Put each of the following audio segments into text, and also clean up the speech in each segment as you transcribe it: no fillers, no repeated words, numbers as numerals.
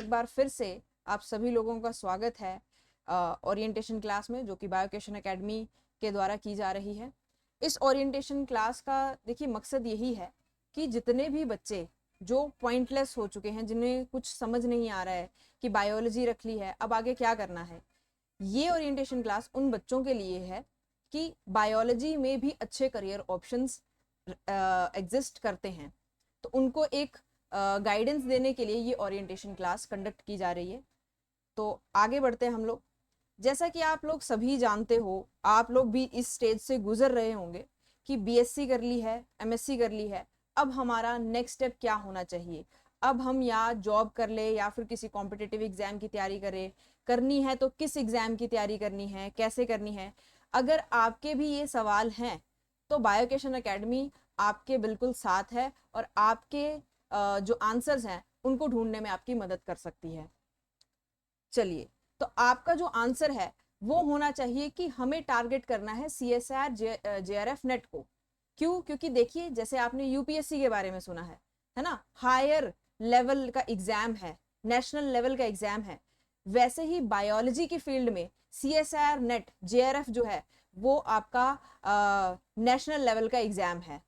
एक बार फिर से आप सभी लोगों का स्वागत है ओरिएंटेशन क्लास में, जो कि बायोक्वेशन एकेडमी के द्वारा की जा रही है। इस ओरिएंटेशन क्लास का देखिए मकसद यही है कि जितने भी बच्चे जो पॉइंटलेस हो चुके हैं, जिन्हें कुछ समझ नहीं आ रहा है कि बायोलॉजी रख ली है, अब आगे क्या करना है, ये ओरिएंटेशन क्लास उन बच्चों के लिए है कि बायोलॉजी में भी अच्छे करियर ऑप्शंस एग्जिस्ट करते हैं। तो उनको एक गाइडेंस देने के लिए ये ओरिएंटेशन क्लास कंडक्ट की जा रही है। तो आगे बढ़ते हैं हम लोग। जैसा कि आप लोग सभी जानते हो, आप लोग भी इस स्टेज से गुजर रहे होंगे कि बीएससी कर ली है, एमएससी कर ली है, अब हमारा नेक्स्ट स्टेप क्या होना चाहिए, अब हम या जॉब कर ले या फिर किसी कॉम्पिटिटिव एग्जाम की तैयारी करें, करनी है तो किस एग्जाम की तैयारी करनी है, कैसे करनी है। अगर आपके भी ये सवाल हैं तो बायोक्वेशन एकेडमी आपके बिल्कुल साथ है और आपके जो आंसर्स हैं उनको ढूंढने में आपकी मदद कर सकती है। चलिए, तो आपका जो आंसर है वो होना चाहिए कि हमें टारगेट करना है CSIR JRF नेट को। क्यों? क्योंकि देखिए, जैसे आपने यूपीएससी के बारे में सुना है ना, हायर लेवल का एग्जाम है, नेशनल लेवल का एग्जाम है, वैसे ही बायोलॉजी की फील्ड में CSIR नेट JRF जो है वो आपका नेशनल लेवल का एग्जाम है,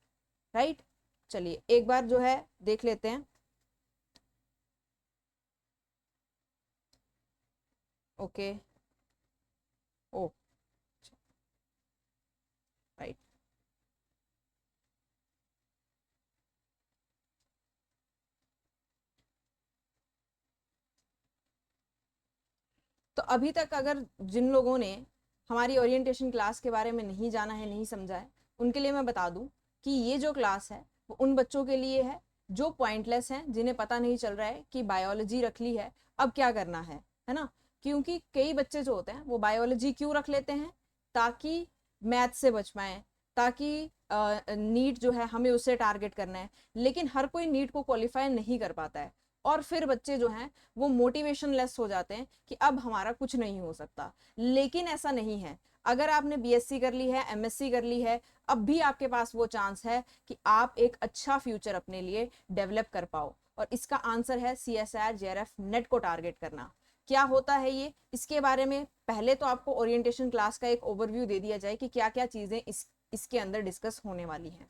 राइट। चलिए एक बार जो है देख लेते हैं। ओके, ओ राइट। तो अभी तक अगर जिन लोगों ने हमारी ओरिएंटेशन क्लास के बारे में नहीं जाना है, नहीं समझा है, उनके लिए मैं बता दूं कि ये जो क्लास है वो उन बच्चों के लिए है जो पॉइंटलेस हैं, जिन्हें पता नहीं चल रहा है कि बायोलॉजी रख ली है अब क्या करना है ना। क्योंकि कई बच्चे जो होते हैं वो बायोलॉजी क्यों रख लेते हैं, ताकि मैथ से बच पाए, ताकि नीट जो है हमें उससे टारगेट करना है, लेकिन हर कोई नीट को क्वालिफाई नहीं कर पाता है और फिर बच्चे जो हैं वो मोटिवेशन लेस हो जाते हैं कि अब हमारा कुछ नहीं हो सकता। लेकिन ऐसा नहीं है। अगर आपने बीएससी कर ली है, एमएससी कर ली है, अब भी आपके पास वो चांस है कि आप एक अच्छा फ्यूचर अपने लिए डेवलप कर पाओ। और इसका आंसर है CSIR JRF नेट को टारगेट करना। क्या होता है ये, इसके बारे में पहले तो आपको ओरिएंटेशन क्लास का एक ओवरव्यू दे दिया जाए कि क्या क्या चीजें इसके अंदर डिस्कस होने वाली हैं।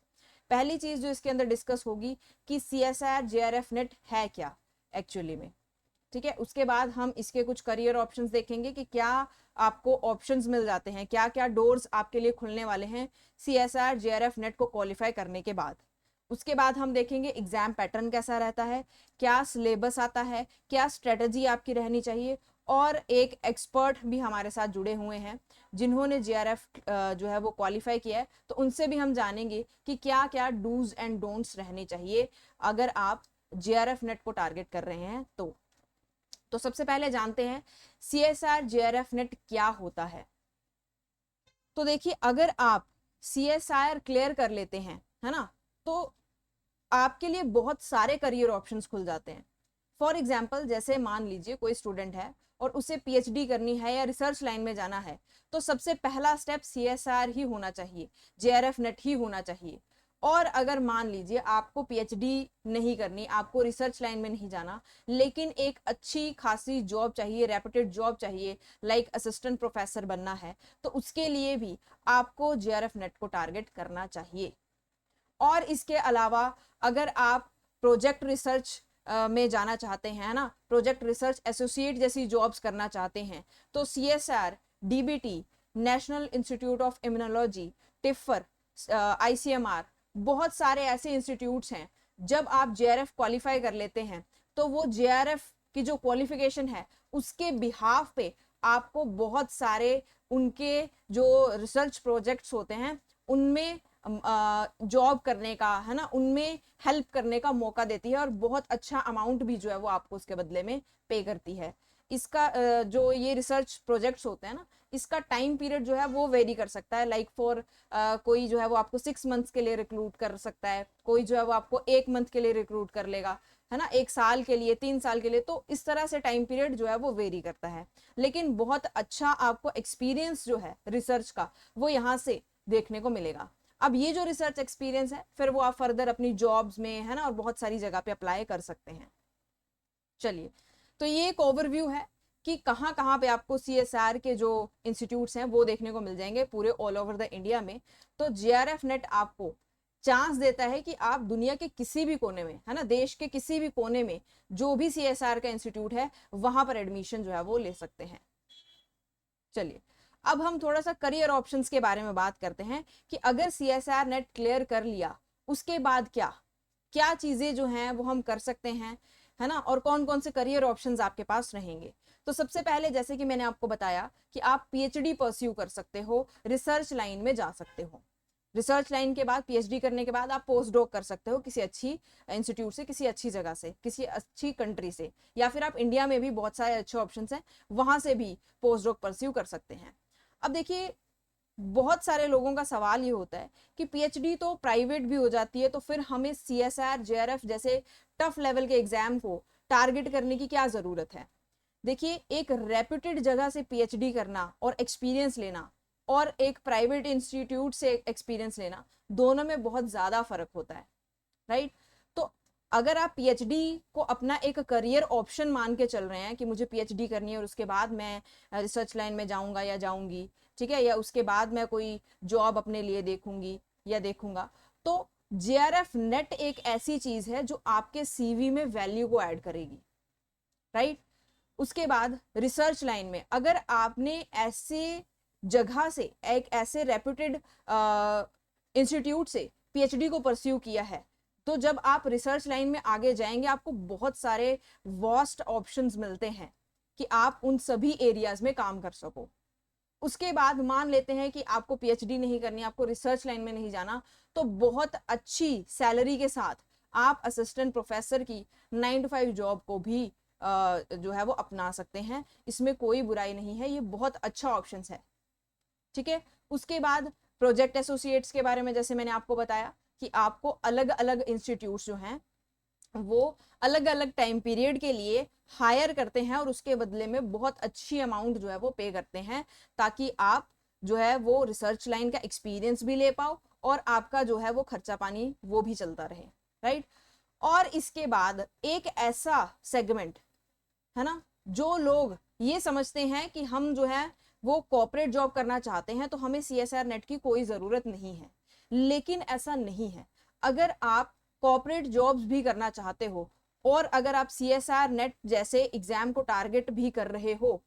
पहली चीज जो इसके अंदर डिस्कस होगी कि CSIR JRF नेट है क्या एक्चुअली में, ठीक है। उसके बाद हम इसके कुछ करियर ऑप्शंस देखेंगे कि क्या आपको ऑप्शंस मिल जाते हैं, क्या क्या डोर्स आपके लिए खुलने वाले हैं CSIR JRF नेट को क्वालिफाई करने के बाद। उसके बाद हम देखेंगे एग्जाम पैटर्न कैसा रहता है, क्या सिलेबस आता है, क्या स्ट्रेटजी आपकी रहनी चाहिए। और एक एक्सपर्ट भी हमारे साथ जुड़े हुए हैं जिन्होंने JRF जो है वो क्वालिफाई किया है, तो उनसे भी हम जानेंगे कि क्या क्या डूज एंड डोंट्स रहने चाहिए अगर आप JRF नेट को टारगेट कर रहे हैं। तो सबसे पहले जानते हैं CSIR JRF नेट क्या होता है। तो देखिए, अगर आप CSIR क्लियर कर लेते हैं, है ना, तो आपके लिए बहुत सारे करियर ऑप्शंस खुल जाते हैं। फॉर एग्जाम्पल, जैसे मान लीजिए कोई स्टूडेंट है और उसे PhD करनी है या रिसर्च लाइन में जाना है, तो सबसे पहला स्टेप CSIR ही होना चाहिए, JRF नेट ही होना चाहिए। और अगर मान लीजिए आपको PhD नहीं करनी, आपको रिसर्च लाइन में नहीं जाना, लेकिन एक अच्छी खासी जॉब चाहिए, रेपुटेड जॉब चाहिए, लाइक असिस्टेंट प्रोफेसर बनना है, तो उसके लिए भी आपको JRF नेट को टारगेट करना चाहिए। और इसके अलावा अगर आप प्रोजेक्ट रिसर्च में जाना चाहते हैं, है ना, प्रोजेक्ट रिसर्च एसोसिएट जैसी जॉब्स करना चाहते हैं, तो CSIR, DBT, national institute of immunology, tipper, ICMR, बहुत सारे ऐसे इंस्टीट्यूट्स हैं। जब आप JRF क्वालिफाई कर लेते हैं तो वो JRF की जो क्वालिफिकेशन है उसके बिहाफ पे आपको बहुत सारे उनके जो रिसर्च प्रोजेक्ट्स होते हैं उनमें जॉब करने का, है ना, उनमें हेल्प करने का मौका देती है और बहुत अच्छा अमाउंट भी जो है वो आपको उसके बदले में पे करती है। इसका जो ये रिसर्च प्रोजेक्ट्स होते हैं ना, इसका टाइम पीरियड जो है वो वेरी कर सकता है। लाइक फॉर कोई जो है वो आपको 6 मंथ्स के लिए रिक्रूट कर सकता है, कोई जो है वो आपको 1 मंथ के लिए रिक्रूट कर लेगा, है ना, 1 साल के लिए, 3 साल के लिए। तो इस तरह से टाइम पीरियड जो है वो वेरी करता है, लेकिन बहुत अच्छा आपको एक्सपीरियंस जो है रिसर्च का वो यहाँ से देखने को मिलेगा। अब ये जो रिसर्च एक्सपीरियंस है फिर वो आप फर्दर अपनी जॉब्स में, है ना, और बहुत सारी जगह पे अप्लाई कर सकते हैं। चलिए, तो ये एक ओवरव्यू है कि कहाँ कहाँ पे आपको CSR के जो इंस्टीट्यूट्स हैं वो देखने को मिल जाएंगे पूरे ऑल ओवर द इंडिया में। तो JRF नेट आपको चांस देता है कि आप दुनिया के किसी भी कोने में, है ना, देश के किसी भी कोने में जो भी CSR का इंस्टीट्यूट है वहां पर एडमिशन जो है वो ले सकते हैं। चलिए अब हम थोड़ा सा करियर ऑप्शंस के बारे में बात करते हैं कि अगर CSR नेट क्लियर कर लिया उसके बाद क्या क्या चीजें जो हैं वो हम कर सकते हैं, है ना, और कौन कौन से करियर ऑप्शंस आपके पास रहेंगे। तो सबसे पहले जैसे कि मैंने आपको बताया कि आप PhD परस्यू कर सकते हो, रिसर्च लाइन में जा सकते हो। रिसर्च लाइन के बाद PhD करने के बाद आप पोस्ट डॉक कर सकते हो किसी अच्छी इंस्टीट्यूट से, किसी अच्छी जगह से, किसी अच्छी कंट्री से, या फिर आप इंडिया में भी बहुत सारे अच्छे ऑप्शन हैं वहां से भी पोस्ट डॉक परस्यू कर सकते हैं। अब देखिए बहुत सारे लोगों का सवाल ये होता है कि PhD तो प्राइवेट भी हो जाती है, तो फिर हमें CSR JRF जैसे टफ लेवल के एग्जाम को टारगेट करने की क्या जरूरत है। देखिए एक रेप्यूटेड जगह से PhD करना और एक्सपीरियंस लेना और एक प्राइवेट इंस्टीट्यूट से एक्सपीरियंस लेना, दोनों में बहुत ज्यादा फर्क होता है, राइट। तो अगर आप PhD को अपना एक करियर ऑप्शन मान के चल रहे हैं कि मुझे PhD करनी है और उसके बाद मैं रिसर्च लाइन में जाऊंगा या जाऊंगी, ठीक है, या उसके बाद मैं कोई जॉब अपने लिए देखूंगी या देखूंगा, तो JRF नेट एक ऐसी चीज है जो आपके CV में वैल्यू को ऐड करेगी, राइट। उसके बाद रिसर्च लाइन में अगर आपने ऐसे जगह से, एक ऐसे रेप्यूटेड इंस्टीट्यूट से PhD को परस्यू किया है, तो जब आप रिसर्च लाइन में आगे जाएंगे आपको बहुत सारे वास्ट ऑप्शंस मिलते हैं कि आप उन सभी एरियाज में काम कर सको। उसके बाद मान लेते हैं कि आपको PhD नहीं करनी, आपको रिसर्च लाइन में नहीं जाना, तो बहुत अच्छी सैलरी के साथ आप असिस्टेंट प्रोफेसर की 9 to 5 जॉब को भी जो है वो अपना सकते हैं। इसमें कोई बुराई नहीं है, ये बहुत अच्छा ऑप्शन है, ठीक है। उसके बाद प्रोजेक्ट एसोसिएट्स के बारे में जैसे मैंने आपको बताया कि आपको अलग अलग इंस्टीट्यूट्स जो हैं वो अलग अलग टाइम पीरियड के लिए हायर करते हैं और उसके बदले में बहुत अच्छी अमाउंट जो है वो पे करते हैं, ताकि आप जो है वो रिसर्च लाइन का एक्सपीरियंस भी ले पाओ और आपका जो है वो खर्चा पानी वो भी चलता रहे, राइट। और इसके बाद एक ऐसा सेगमेंट है ना, जो लोग ये समझते हैं कि हम जो है वो कॉर्पोरेट जॉब करना चाहते हैं तो हमें CSR नेट की कोई जरूरत नहीं है, लेकिन ऐसा नहीं है। अगर आप कॉर्पोरेट जॉब्स भी करना चाहते हो और अगर आप CSR नेट जैसे एग्जाम को टारगेट भी कर रहे हो,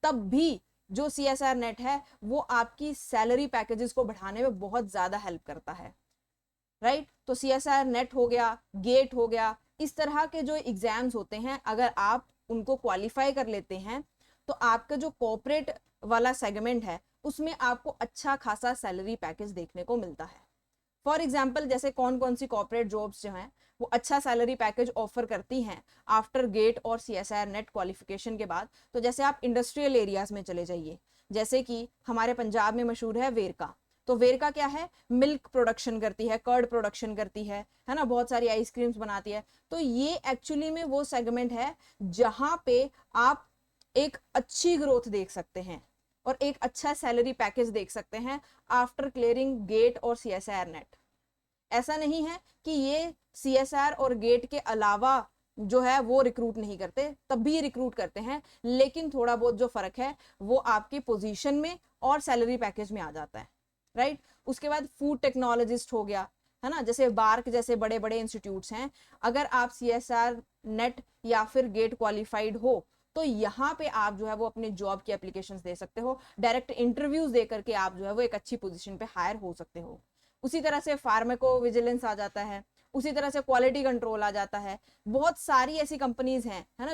तब भी जो CSR नेट है वो आपकी सैलरी पैकेजेस को बढ़ाने में बहुत ज्यादा हेल्प करता है, राइट। तो CSR नेट हो गया, गेट हो गया, इस तरह के जो एग्जाम्स होते हैं अगर आप उनको क्वालिफाई कर लेते हैं तो आपका जो कॉर्पोरेट वाला सेगमेंट है उसमें आपको अच्छा खासा सैलरी पैकेज देखने को मिलता है। फॉर एग्जाम्पल जैसे कौन कौन सी कॉर्पोरेट जॉब्स जो हैं वो अच्छा सैलरी पैकेज ऑफर करती हैं आफ्टर गेट और CSR नेट क्वालिफिकेशन के बाद, तो जैसे आप इंडस्ट्रियल एरियाज में चले जाइए, जैसे कि हमारे पंजाब में मशहूर है वेरका। तो वेरका क्या है, मिल्क प्रोडक्शन करती है, कर्ड प्रोडक्शन करती है ना, बहुत सारी आइसक्रीम्स बनाती है। तो ये एक्चुअली में वो सेगमेंट है जहां पे आप एक अच्छी ग्रोथ देख सकते हैं और एक अच्छा सैलरी पैकेज देख सकते हैं आफ्टर क्लियरिंग गेट और CSR नेट। ऐसा नहीं है कि ये CSR और गेट के अलावा जो है वो रिक्रूट नहीं करते, तब भी रिक्रूट करते हैं, लेकिन थोड़ा बहुत जो फर्क है वो आपकी पोजीशन में और सैलरी पैकेज में आ जाता है, राइट। उसके बाद फूड टेक्नोलॉजिस्ट हो गया, है ना, जैसे बार्क जैसे बड़े बड़े इंस्टीट्यूट्स हैं, अगर आप CSR नेट या फिर गेट क्वालिफाइड हो तो यहाँ पे आप जो है वो अपने जॉब की एप्लीकेशंस दे सकते हो, डायरेक्ट इंटरव्यूज दे करके आप जो है वो एक अच्छी पोजीशन पे हायर हो सकते हो। उसी तरह से फार्माको विजिलेंस आ जाता है, उसी तरह से क्वालिटी कंट्रोल आ जाता है। बहुत सारी ऐसी कंपनीज हैं, है ना,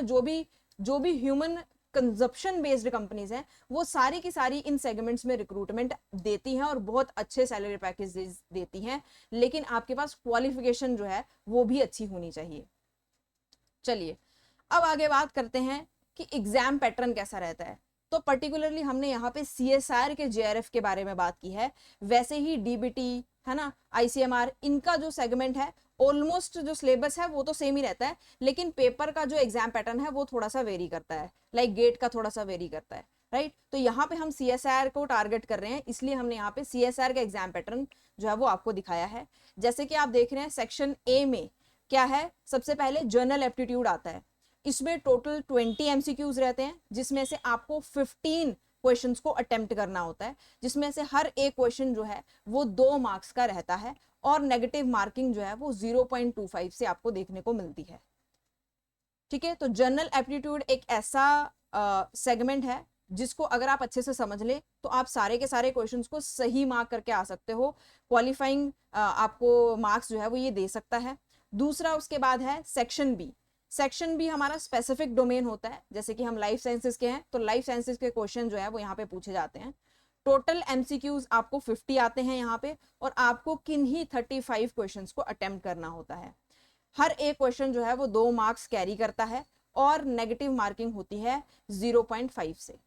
जो भी ह्यूमन कंजप्शन बेस्ड कंपनीज हैं वो सारी की सारी इन सेगमेंट्स में रिक्रूटमेंट देती हैं और बहुत अच्छे सैलरी पैकेज देती हैं, लेकिन आपके पास क्वालिफिकेशन जो है वो भी अच्छी होनी चाहिए। चलिए अब आगे बात करते हैं कि एग्जाम पैटर्न कैसा रहता है। तो पर्टिकुलरली हमने यहाँ पे CSR के JRF के बारे में बात की है, वैसे ही DBT, है ना, ICMR, इनका जो सेगमेंट है ऑलमोस्ट जो सिलेबस है वो तो सेम ही रहता है, लेकिन पेपर का जो एग्जाम पैटर्न है वो थोड़ा सा वेरी करता है, लाइक गेट का थोड़ा सा वेरी करता है, राइट। तो यहाँ पे हम CSR को टारगेट कर रहे हैं, इसलिए हमने यहाँ पे CSR का एग्जाम पैटर्न जो है वो आपको दिखाया है। जैसे कि आप देख रहे हैं सेक्शन A में क्या है, सबसे पहले जर्नल एप्टीट्यूड आता है। इसमें टोटल 20 एमसीक्यूज रहते हैं, जिसमें से आपको 15 क्वेश्चंस को अटेम्प्ट करना होता है, जिसमें से हर एक क्वेश्चन जो है वो 2 मार्क्स का रहता है और नेगेटिव मार्किंग जो है वो 0.25 से आपको देखने को मिलती है। ठीक है, तो जनरल एप्टीट्यूड एक ऐसा सेगमेंट है जिसको अगर आप अच्छे से समझ ले तो आप सारे के सारे क्वेश्चंस को सही मार्क करके आ सकते हो। क्वालिफाइंग आपको मार्क्स जो है वो ये दे सकता है। दूसरा उसके बाद है सेक्शन बी। सेक्शन बी हमारा स्पेसिफिक डोमेन होता है, जैसे कि हम लाइफ साइंसेस के हैं तो लाइफ साइंसेस के क्वेश्चन जो है वो यहाँ पे पूछे जाते हैं। टोटल एमसीक्यूज आपको 50 आते हैं यहाँ पे, और आपको किन्हीं 35 क्वेश्चंस को अटेम्प्ट करना होता है। हर एक क्वेश्चन जो है वो 2 मार्क्स कैरी करता है और नेगेटिव मार्किंग होती है 0.5 से,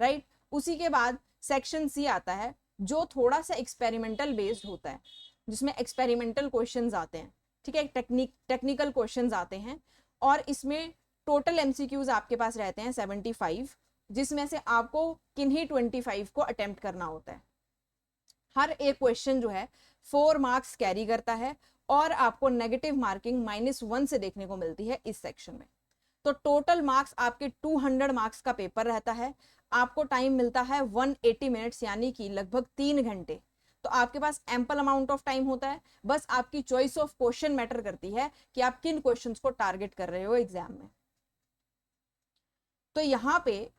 राइट। उसी के बाद सेक्शन सी आता है जो थोड़ा सा एक्सपेरिमेंटल बेस्ड होता है, जिसमें एक्सपेरिमेंटल क्वेश्चंस आते हैं। ठीक है, टेक्निकल क्वेश्चंस आते हैं, और इसमें टोटल एमसीक्यूज आपके पास रहते हैं 75, जिसमें से आपको किन्हीं 25 को अटेम्प्ट करना होता है। हर एक क्वेश्चन जो है 4 मार्क्स कैरी करता है और आपको नेगेटिव मार्किंग -1 से देखने को मिलती है इस सेक्शन में। तो टोटल मार्क्स आपके 200 मार्क्स का पेपर रहता है। आपको टाइम मिलता है 180 मिनट्स, यानी कि लगभग 3 घंटे। तो आपके पास एम्पल अमाउंट ऑफ टाइम होता है, बस आपकी चॉइस ऑफ क्वेश्चन मैटर करती है कि आप किन क्वेश्चंस को टारगेट कर रहे हो एग्जाम में। तो यहाँ पे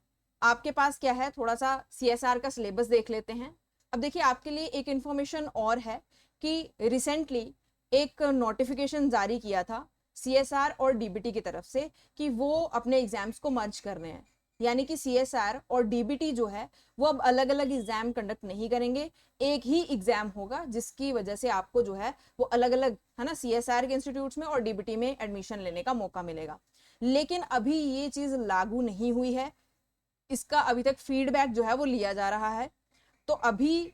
आपके पास क्या है, थोड़ा सा CSR का सिलेबस देख लेते हैं। अब देखिए, आपके लिए एक इंफॉर्मेशन और है कि रिसेंटली एक नोटिफिकेशन जारी किया था CSR और DBT की तरफ से कि वो अपने एग्जाम्स को मर्ज कर रहे हैं, यानी कि CSR और DBT जो है वो अब अलग अलग एग्जाम कंडक्ट नहीं करेंगे, एक ही एग्जाम होगा, जिसकी वजह से आपको जो है वो अलग अलग, है ना, CSR के इंस्टीट्यूट्स में और DBT में एडमिशन लेने का मौका मिलेगा। लेकिन अभी ये चीज लागू नहीं हुई है, इसका अभी तक फीडबैक जो है वो लिया जा रहा है। तो अभी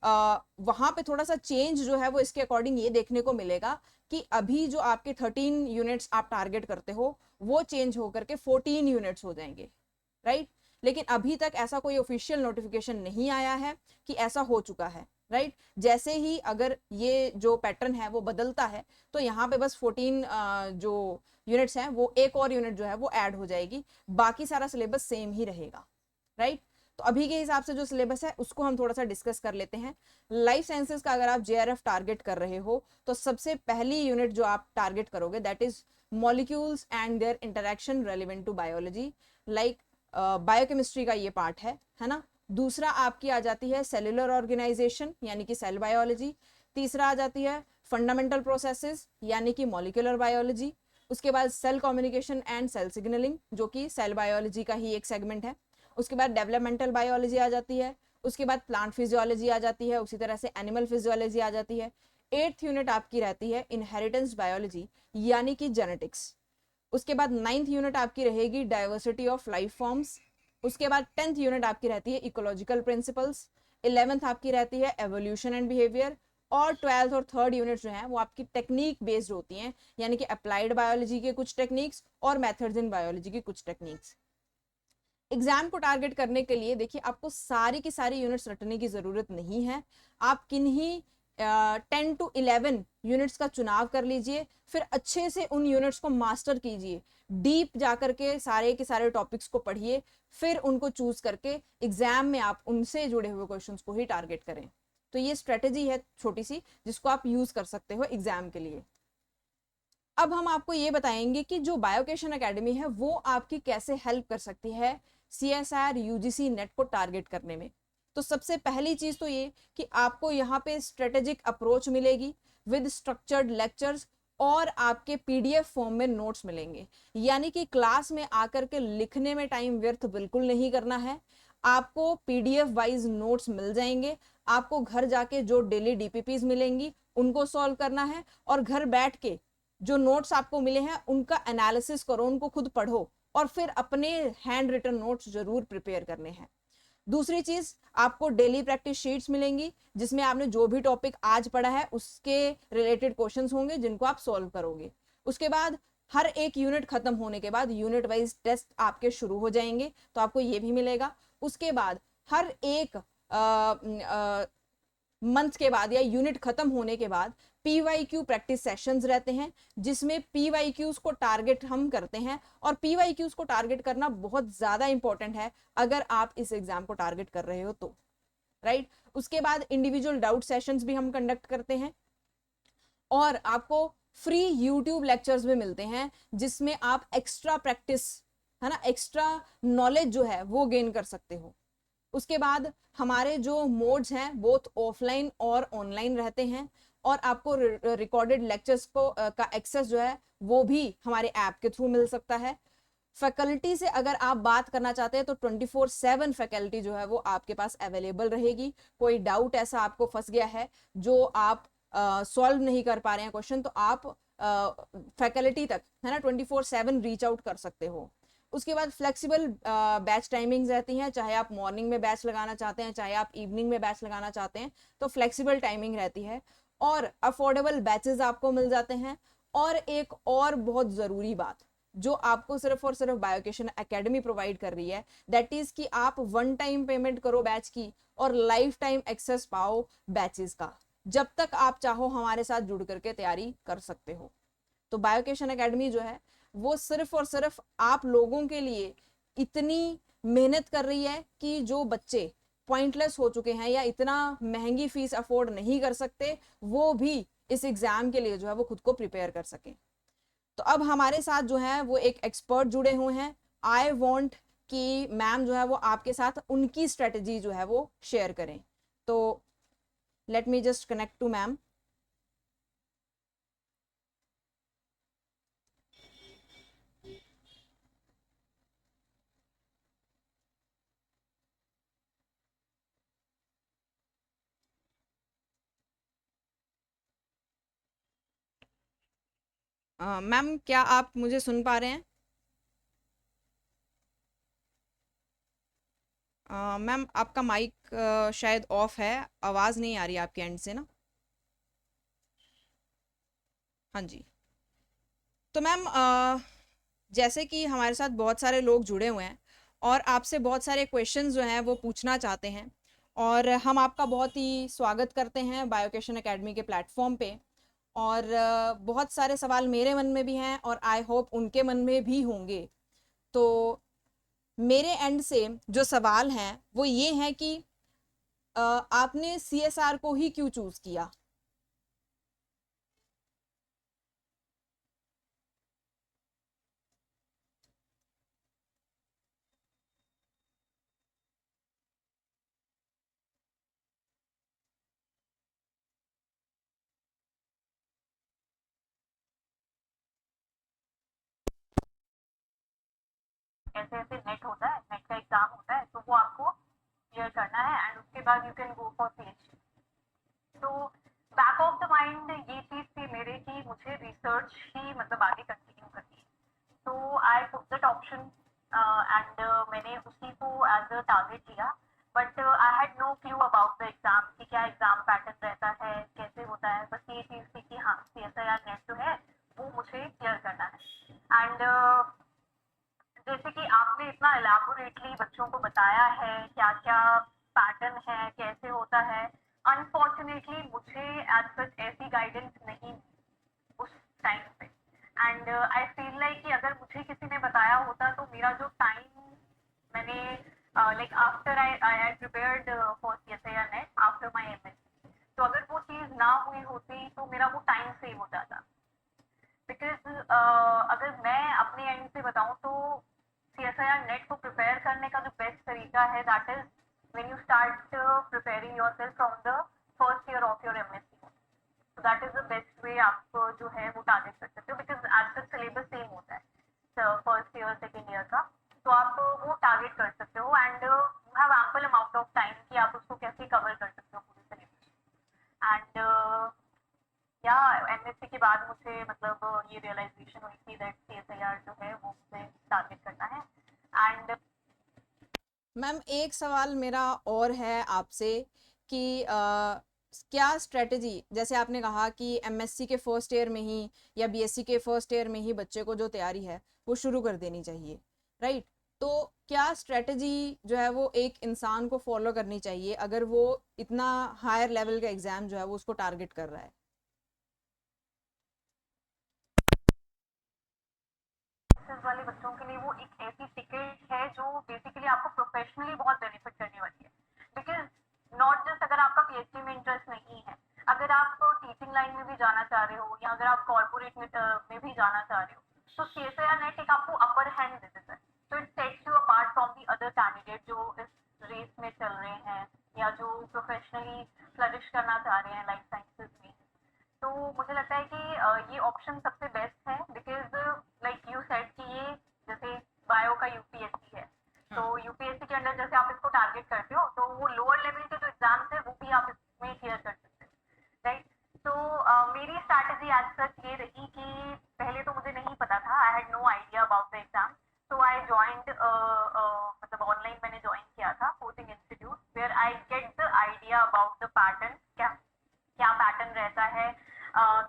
वहां पे थोड़ा सा चेंज जो है वो इसके अकॉर्डिंग ये देखने को मिलेगा कि अभी जो आपके 13 यूनिट्स आप टारगेट करते हो वो चेंज होकर के 14 यूनिट्स हो जाएंगे, राइट। लेकिन अभी तक ऐसा कोई ऑफिशियल नोटिफिकेशन नहीं आया है कि ऐसा हो चुका है, राइट। जैसे ही अगर ये जो पैटर्न है वो बदलता है तो यहाँ पे बस 14 जो यूनिट्स हैं वो एक और यूनिट जो है वो ऐड हो जाएगी, बाकी सारा सिलेबस सेम ही रहेगा, राइट। तो अभी के हिसाब से जो सिलेबस है उसको हम थोड़ा सा डिस्कस कर लेते हैं। लाइफ साइंसेस का अगर आप JRF टारगेट कर रहे हो तो सबसे पहली यूनिट जो आप टारगेट करोगे that is molecules and their interaction relevant to biology, like biochemistry का ये पार्ट है ना। दूसरा आपकी आ जाती है सेल्यूलर ऑर्गेनाइजेशन यानी कि सेल बायोलॉजी। तीसरा आ जाती है फंडामेंटल प्रोसेसेस यानी कि मॉलिक्यूलर बायोलॉजी। उसके बाद cell communication and cell signalling जो कि सेल बायोलॉजी का ही एक सेगमेंट है। उसके बाद डेवलपमेंटल बायोलॉजी आ जाती है। उसके बाद प्लांट फिजियोलॉजी आ जाती है, उसी तरह से एनिमल फिजियोलॉजी आ जाती है। 8th यूनिट आपकी रहती है इनहेरिटेंस बायोलॉजी यानी कि जेनेटिक्स। उसके बाद 9th यूनिट आपकी रहेगी डाइवर्सिटी ऑफ लाइफ फॉर्म्स। उसके बाद 10th यूनिट आपकी रहती है इकोलॉजिकल प्रिंसिपल्स। 11th आपकी रहती है एवोल्यूशन एंड बिहेवियर। और 12th और 3rd यूनिट जो है वो आपकी टेक्निक बेस्ड होती हैं, यानी कि अप्लाइड बायोलॉजी के कुछ टेक्निक्स और मेथड्स इन बायोलॉजी की कुछ टेक्निक्स। एग्जाम को टारगेट करने के लिए देखिए आपको सारी की सारी यूनिट्स रटने की जरूरत नहीं है। आप किन्हीं 10 to 11 यूनिट्स का चुनाव कर लीजिए, फिर अच्छे से उन यूनिट्स को मास्टर कीजिए, डीप जाकर के सारे टॉपिक्स को पढ़िए, फिर उनको चूज करके एग्जाम में आप उनसे जुड़े हुए क्वेश्चंस को ही टारगेट करें। तो ये स्ट्रेटेजी है छोटी सी जिसको आप यूज कर सकते हो एग्जाम के लिए। अब हम आपको ये बताएंगे कि जो बायोकेशन एकेडमी है वो आपकी कैसे हेल्प कर सकती है CSR UGC नेट को टारगेट करने में। तो सबसे पहली चीज तो ये कि आपको यहाँ पे स्ट्रेटेजिक अप्रोच मिलेगी विद स्ट्रक्चर्ड लेक्चर्स, और आपके PDF फॉर्म में नोट्स मिलेंगे, यानी कि क्लास में आकर के लिखने में टाइम व्यर्थ बिल्कुल नहीं करना है। आपको PDF वाइज नोट्स मिल जाएंगे, आपको घर जाके जो डेली DPPs मिलेंगी उनको सॉल्व करना है, और घर बैठ के जो नोट्स आपको मिले हैं उनका एनालिसिस करो, उनको खुद पढ़ो, और फिर अपने हैंड रिटन नोट्स जरूर प्रिपेयर करने हैं। दूसरी चीज, आपको डेली प्रैक्टिस शीट्स मिलेंगी जिसमें आपने जो भी टॉपिक आज पढ़ा है उसके रिलेटेड क्वेश्चंस होंगे जिनको आप सॉल्व करोगे। उसके बाद हर एक यूनिट खत्म होने के बाद यूनिट वाइज टेस्ट आपके शुरू हो जाएंगे, तो आपको ये भी मिलेगा। उसके बाद हर एक मंथ के बाद या यूनिट खत्म होने के बाद PYQ प्रैक्टिस सेशंस रहते हैं, जिसमें PYQs को टारगेट हम करते हैं, और PYQs को टारगेट करना बहुत ज़्यादा इंपॉर्टेंट है अगर आप इस एग्जाम को टारगेट कर रहे हो तो, राइट। उसके बाद इंडिविजुअल डाउट सेशंस भी हम कंडक्ट करते हैं, और आपको फ्री यूट्यूब लेक्चर्स भी मिलते हैं जिसमें आप एक्स्ट्रा प्रैक्टिस, है ना, एक्स्ट्रा नॉलेज जो है वो गेन कर सकते हो। उसके बाद हमारे जो मोड्स हैं बोथ ऑफलाइन और ऑनलाइन रहते हैं, और आपको रिकॉर्डेड लेक्चर्स को का एक्सेस जो है वो भी हमारे ऐप के थ्रू मिल सकता है। फैकल्टी से अगर आप बात करना चाहते हैं तो 24/7 फैकल्टी जो है वो आपके पास अवेलेबल रहेगी। कोई डाउट ऐसा आपको फंस गया है जो आप सॉल्व नहीं कर पा रहे हैं क्वेश्चन, तो आप फैकल्टी तक, है ना, 24/7 रीच आउट कर सकते हो। उसके बाद फ्लेक्सिबल बैच टाइमिंग्स रहती हैं, चाहे आप मॉर्निंग में बैच लगाना चाहते हैं, चाहे आप इवनिंग में बैच लगाना चाहते हैं, तो फ्लेक्सिबल टाइमिंग रहती है, और अफोर्डेबल बैचेस आपको मिल जाते हैं। और एक और बहुत ज़रूरी बात जो आपको सिर्फ और सिर्फ बायोकेशन एकेडमी प्रोवाइड कर रही है, दैट इज कि आप वन टाइम पेमेंट करो बैच की और लाइफ टाइम एक्सेस पाओ बैचेस का, जब तक आप चाहो हमारे साथ जुड़ करके तैयारी कर सकते हो। तो बायोकेशन एकेडमी जो है वो सिर्फ और सिर्फ आप लोगों के लिए इतनी मेहनत कर रही है कि जो बच्चे पॉइंटलेस हो चुके हैं या इतना महंगी फीस अफोर्ड नहीं कर सकते, वो भी इस एग्जाम के लिए जो है वो खुद को प्रिपेयर कर सकें। तो अब हमारे साथ जो है वो एक एक्सपर्ट जुड़े हुए हैं। आई वॉन्ट कि मैम जो है वो आपके साथ उनकी स्ट्रेटेजी जो है वो शेयर करें। तो let me just connect to ma'am. Ma'am क्या आप मुझे सुन पा रहे हैं? मैम आपका माइक शायद ऑफ है, आवाज़ नहीं आ रही आपके एंड से ना। हाँ जी। तो मैम जैसे कि हमारे साथ बहुत सारे लोग जुड़े हुए हैं और आपसे बहुत सारे क्वेश्चंस जो हैं वो पूछना चाहते हैं, और हम आपका बहुत ही स्वागत करते हैं बायोकेशन एकेडमी के प्लेटफॉर्म पे। और बहुत सारे सवाल मेरे मन में भी हैं और आई होप उनके मन में भी होंगे। तो मेरे एंड से जो सवाल हैं वो ये हैं कि आपने CSR को ही क्यों चूज़ किया? ऐसे ऐसे नेट होता है, नेट का एग्जाम होता है, तो वो आपको क्लियर करना है एंड उसके बाद you can go for PhD। तो बैक ऑफ द माइंड ये चीज़ थी मेरे कि मुझे रिसर्च ही मतलब आगे कंटिन्यू करनी है। तो I took that option and मैंने उसी को एज अ टारगेट लिया। But I had no clue about the exam कि क्या एग्जाम पैटर्न रहता है, कैसे होता है। बस ये चीज़ थी कि हाँ CSIR नेट जो है वो मुझे क्लियर करना है। एंड जैसे कि आपने इतना एलैबोरेटली बच्चों को बताया है क्या क्या पैटर्न है, कैसे होता है, अनफॉर्चुनेटली मुझे एज सच ऐसी गाइडेंस नहीं उस टाइम पे। एंड आई फील लाइक कि अगर मुझे किसी ने बताया होता तो मेरा जो टाइम मैंने like after I I prepared for CSIR net after my MSc, तो अगर वो चीज़ ना हुई होती तो मेरा वो टाइम सेव हो जाता। बिकॉज अगर मैं अपने एंड से बताऊं तो CSIR नेट को प्रिपेयर करने का जो बेस्ट तरीका है that is when you start preparing yourself from the first year of your MSc। तो that is the best way आप जो है वो टारगेट कर सकते हो, बिकॉज एज तक सिलेबस सेम होता है फर्स्ट ईयर सेकेंड ईयर का। तो आप वो टारगेट कर सकते हो and you have ample amount of time कि आप उसको कैसे कवर कर सकते हो पूरे सिलेबस। एंड या MSc के बाद मुझे मतलब ये रियलाइजेशन हुई थी दैट CSIR जो है वो मुझे टारगेट करना है। एंड मैम एक सवाल मेरा और है आपसे कि क्या स्ट्रेटजी, जैसे आपने कहा कि MSc के फर्स्ट ईयर में ही या BSc के फर्स्ट ईयर में ही बच्चे को जो तैयारी है वो शुरू कर देनी चाहिए, राइट? तो क्या स्ट्रेटजी जो है वो एक इंसान को फॉलो करनी चाहिए अगर वो इतना हायर लेवल का एग्जाम जो है वो उसको टारगेट कर रहा है? लेवल्स वाले बच्चों के लिए वो एक ऐसी टिकट है जो बेसिकली आपको प्रोफेशनली बहुत बेनिफिट करने वाली है। बिकॉज नॉट जस्ट अगर आपका पीएचडी में इंटरेस्ट नहीं है, अगर आप टीचिंग लाइन में भी जाना चाह रहे हो या अगर आप कॉर्पोरेट में भी जाना चाह रहे हो, तो सीएसआईआर नेट एक आपको अपर हैंड दे देता है। तो it sets you apart from the other candidate जो इस रेस में चल रहे हैं या जो प्रोफेशनली फ्लरिश करना चाह रहे हैं लाइफ साइंसेज में। तो मुझे लगता है कि ये ऑप्शन सबसे बेस्ट है। बिकॉज लाइक यू सेड कि ये जैसे बायो का यूपीएससी है, तो यूपीएससी के अंदर जैसे आप इसको टारगेट करते हो, तो वो लोअर लेवल के जो एग्जाम्स है वो भी आप इसमें क्लियर कर सकते हो, राइट। तो मेरी स्ट्रैटेजी एज सच ये रही कि पहले तो मुझे नहीं पता था, I had no idea about the exam. तो आई ज्वाइंड मतलब ऑनलाइन मैंने ज्वाइन किया था coaching institute, where I get the idea about the pattern, क्या क्या पैटर्न रहता है,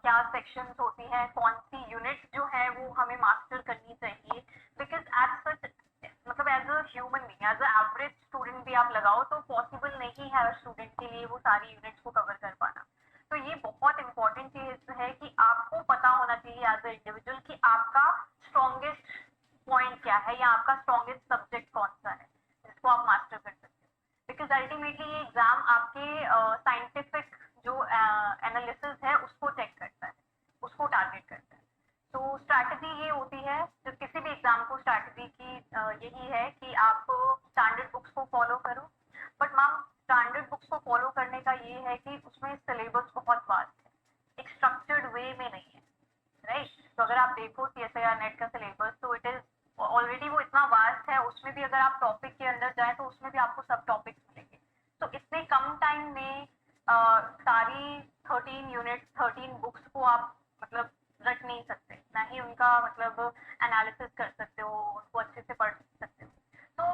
क्या सेक्शंस होती हैं, कौन सी यूनिट जो है वो हमें मास्टर करनी चाहिए। बिकॉज एज सच मतलब as a human being, as an average student भी आप लगाओ तो पॉसिबल नहीं है हर स्टूडेंट के लिए वो सारी यूनिट्स को कवर कर पाना। तो ये बहुत इंपॉर्टेंट चीज है कि आपको पता होना चाहिए एज अ इंडिविजुअल कि आपका स्ट्रॉन्गेस्ट पॉइंट क्या है या आपका स्ट्रॉन्गेस्ट सब्जेक्ट कौन सा है जिसको आप मास्टर कर सकते हो। बिकॉज अल्टीमेटली ये एग्जाम आपके साइंटिफिक जो एनालिसिस है उसको चेक करता है, उसको टारगेट करता है। तो स्ट्रैटेजी ये होती है, जो किसी भी एग्जाम को स्ट्रैटेजी की यही है कि आप स्टैंडर्ड बुक्स को फॉलो करो। बट मैम स्टैंडर्ड बुक्स को फॉलो करने का ये है कि उसमें सिलेबस बहुत वास्ट है, एक स्ट्रक्चर्ड वे में नहीं है, राइट। तो अगर आप देखो सीएसआईआर नेट का सिलेबस, तो इट इज ऑलरेडी वो इतना वास्ट है, उसमें भी अगर आप टॉपिक के अंदर जाए तो उसमें भी आपको सब टॉपिक्स मिलेंगे। तो इतने कम टाइम में सारी 13 यूनिट 13 बुक्स को आप मतलब रट नहीं सकते, ना ही उनका मतलब एनालिसिस कर सकते हो, उनको अच्छे से पढ़ सकते हो। तो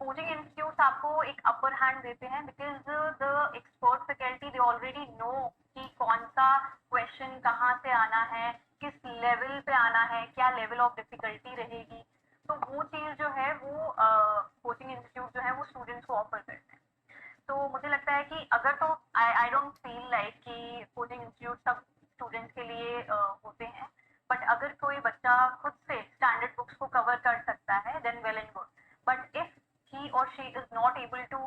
कोचिंग इंस्टीट्यूट्स आपको एक अपर हैंड देते हैं because the expert faculty they already know कि कौन सा क्वेश्चन कहाँ से आना है, किस लेवल पे आना है, क्या लेवल ऑफ डिफिकल्टी रहेगी। तो वो चीज़ जो है वो कोचिंग इंस्टीट्यूट जो है वो स्टूडेंट्स को ऑफर करते हैं। तो मुझे लगता है कि अगर तो आई डोंट फील लाइक कि कोचिंग इंस्टीट्यूट सब स्टूडेंट्स के लिए होते हैं। बट अगर कोई बच्चा खुद से स्टैंडर्ड बुक्स को कवर कर सकता है then well and good. But if he or she is not able to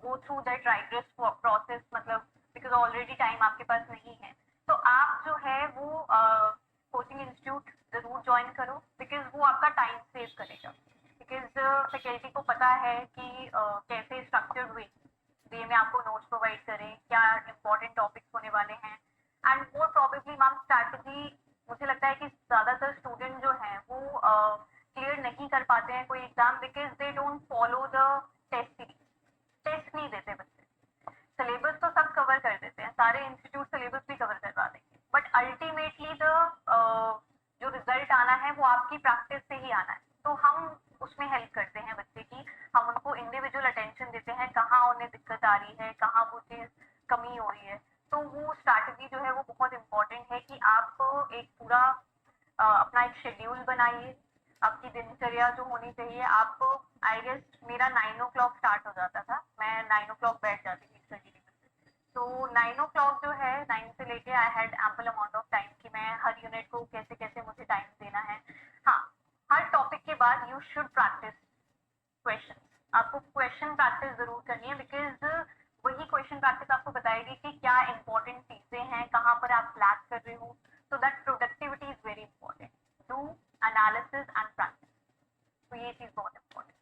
go through that rigorous process, मतलब because already time आपके पास नहीं है, तो आप जो है वो कोचिंग इंस्टीट्यूट जरूर ज्वाइन करो बिकॉज वो आपका टाइम सेव करेगा। बिकॉज फैकल्टी को पता है कि कैसे स्ट्रक्चर्ड वे में आपको नोट्स प्रोवाइड करें, क्या इंपॉर्टेंट टॉपिक्स होने वाले हैं। And more probably ma'am strategy मुझे लगता है कि ज़्यादातर स्टूडेंट जो हैं वो क्लियर नहीं कर पाते हैं कोई exam because they don't follow the test series. Test नहीं देते बच्चे, सिलेबस तो सब कवर कर देते हैं, सारे इंस्टीट्यूट सिलेबस भी कवर करवा देंगे, बट अल्टीमेटली द जो रिजल्ट आना है वो आपकी प्रैक्टिस से ही आना है। तो हम उसमें हेल्प करते हैं बच्चे की, हम उनको इंडिविजुअल अटेंशन देते हैं, कहाँ उन्हें दिक्कत आ रही है, कहाँ वो चीज़ कमी हो रही है। तो वो स्ट्रैटेजी जो है वो बहुत इंपॉर्टेंट है कि आप एक पूरा अपना एक शेड्यूल बनाइए, आपकी दिनचर्या जो होनी चाहिए। आपको आई गेस मेरा 9 o'clock स्टार्ट हो जाता था, मैं 9 o'clock बैठ जाती थी स्टडी टेबल पे। तो 9 o'clock जो है 9 से लेके I had ample amount of time कि मैं हर यूनिट को कैसे कैसे मुझे टाइम देना है। हाँ, हर टॉपिक के बाद यू शुड प्रैक्टिस क्वेश्चन, आपको क्वेश्चन प्रैक्टिस जरूर करनी है बिकॉज वही क्वेश्चन प्रैक्टिस आपको बताएगी कि क्या इंपॉर्टेंट चीजें हैं, कहाँ पर आप लैक कर रहे हो। So that productivity is very important, do analysis and practice. तो ये चीज बहुत इंपॉर्टेंट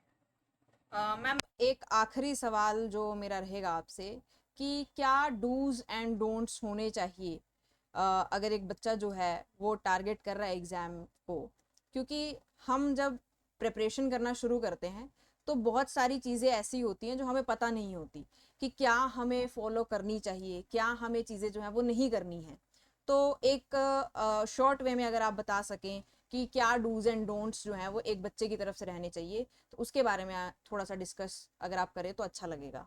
है। मैम एक आखिरी सवाल जो मेरा रहेगा आपसे कि क्या डूज एंड डोंट्स होने चाहिए अगर एक बच्चा जो है वो टारगेट कर रहा है एग्ज़ाम को, क्योंकि हम जब प्रिपरेशन करना शुरू करते हैं तो बहुत सारी चीज़ें ऐसी होती हैं जो हमें पता नहीं होती कि क्या हमें फॉलो करनी चाहिए, क्या हमें चीज़ें जो हैं वो नहीं करनी है। तो एक शॉर्ट वे में अगर आप बता सकें कि क्या डूज एंड डोंट्स जो हैं वो एक बच्चे की तरफ से रहने चाहिए, तो उसके बारे में थोड़ा सा डिस्कस अगर आप करें तो अच्छा लगेगा।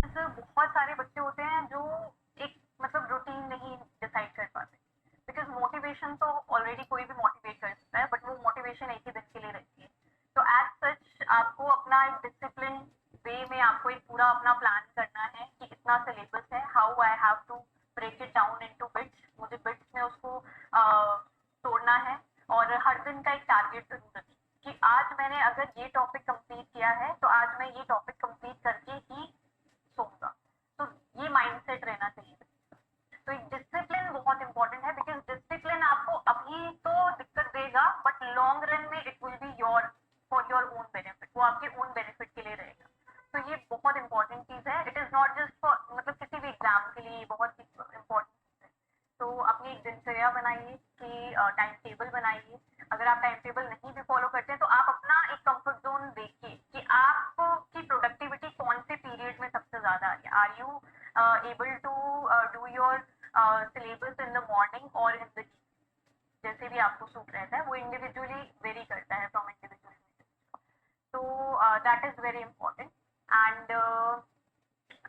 बहुत सारे बच्चे होते हैं जो एक मतलब रूटीन नहीं डिसाइड कर पाते बिकॉज मोटिवेशन तो ऑलरेडी कोई भी मोटिवेट कर सकता है, बट वो मोटिवेशन एक ही दिन के लिए रहती है। तो एज सच आपको अपना एक डिसिप्लिन वे में आपको एक पूरा अपना प्लान करना है कि इतना सिलेबस है, हाउ आई हैव का एक टारगेट जरूर रखें कि आज मैंने अगर ये टॉपिक कंप्लीट किया है तो आज मैं ये टॉपिक कंप्लीट करके ही सोऊंगा। तो ये माइंडसेट रहना चाहिए। तो एक डिसिप्लिन बहुत इंपॉर्टेंट है, बिकॉज डिसिप्लिन आपको अभी तो दिक्कत देगा बट लॉन्ग रन में it will be your for your own benefit, वो आपके ओन बेनिफिट के लिए रहेगा। तो ये बहुत इंपॉर्टेंट चीज है। It is not just for मतलब किसी भी एग्जाम के लिए बहुत इंपॉर्टेंट चीज है। तो अपनी एक दिनचर्या बनाइए कि टाइम टेबल बनाइए। अगर आप टाइम टेबल नहीं भी फॉलो करते हैं तो आप अपना एक कंफर्ट जोन देखिए कि आपकी प्रोडक्टिविटी कौन से पीरियड में सबसे ज्यादा आ रही है। Are you able to do your syllabus in the morning और इन द, जैसे भी आपको सूट रहता है, वो इंडिविजुअली वेरी करता है फ्रॉम इंडिविजुअल। तो that is very important. And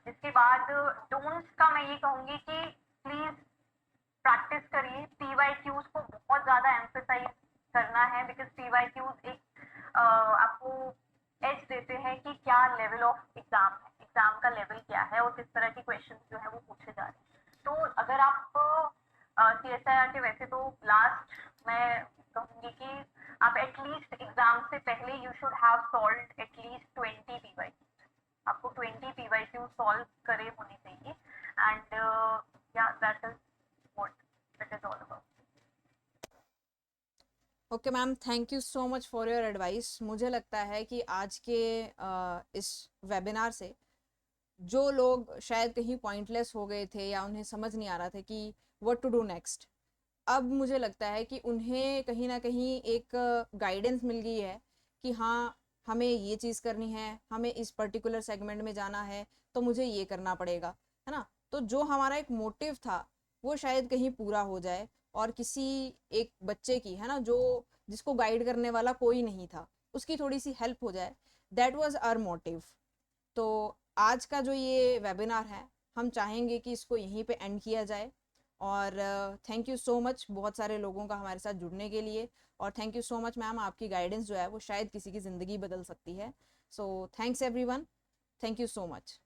इसके बाद डोंट्स का मैं ये कहूँगी कि प्लीज प्रैक्टिस करिए। पीवाईक्यूज को बहुत ज्यादा एम्फेसाइज करना है, बिकॉज पीवाईक्यूज एक आपको एज देते हैं कि क्या लेवल ऑफ एग्जाम है, एग्जाम का लेवल क्या है और किस तरह के क्वेश्चन जो है वो पूछे जा रहे हैं। तो अगर आप CSIR के, वैसे तो लास्ट मैं कहूँगी कि आप एटलीस्ट एग्जाम से पहले you should have solved at least 20 PYQs. आपको 20 पीवाईक्यूज सॉल्व करे होने चाहिए। एंड या that is what it is all about. Okay ma'am, thank you so much for your advice. मुझे लगता है कि आज के इस वेबिनार से जो लोग शायद कहीं पॉइंटलेस हो गए थे या उन्हें समझ नहीं आ रहा था कि व्हाट टू डू नेक्स्ट, अब मुझे लगता है कि उन्हें कहीं ना कहीं एक गाइडेंस मिल गई है कि हाँ, हमें ये चीज़ करनी है, हमें इस पर्टिकुलर सेगमेंट में जाना है, तो मुझे ये करना पड़ेगा, है ना। तो जो हमारा एक मोटिव था वो शायद कहीं पूरा हो जाए और किसी एक बच्चे की, है ना, जो जिसको गाइड करने वाला कोई नहीं था, उसकी थोड़ी सी हेल्प हो जाए। That was our motive. तो आज का जो ये वेबिनार है, हम चाहेंगे कि इसको यहीं पे एंड किया जाए। और थैंक यू सो मच बहुत सारे लोगों का हमारे साथ जुड़ने के लिए। और thank you so much ma'am, आपकी गाइडेंस जो है वो शायद किसी की ज़िंदगी बदल सकती है। So thanks everyone, thank you so much.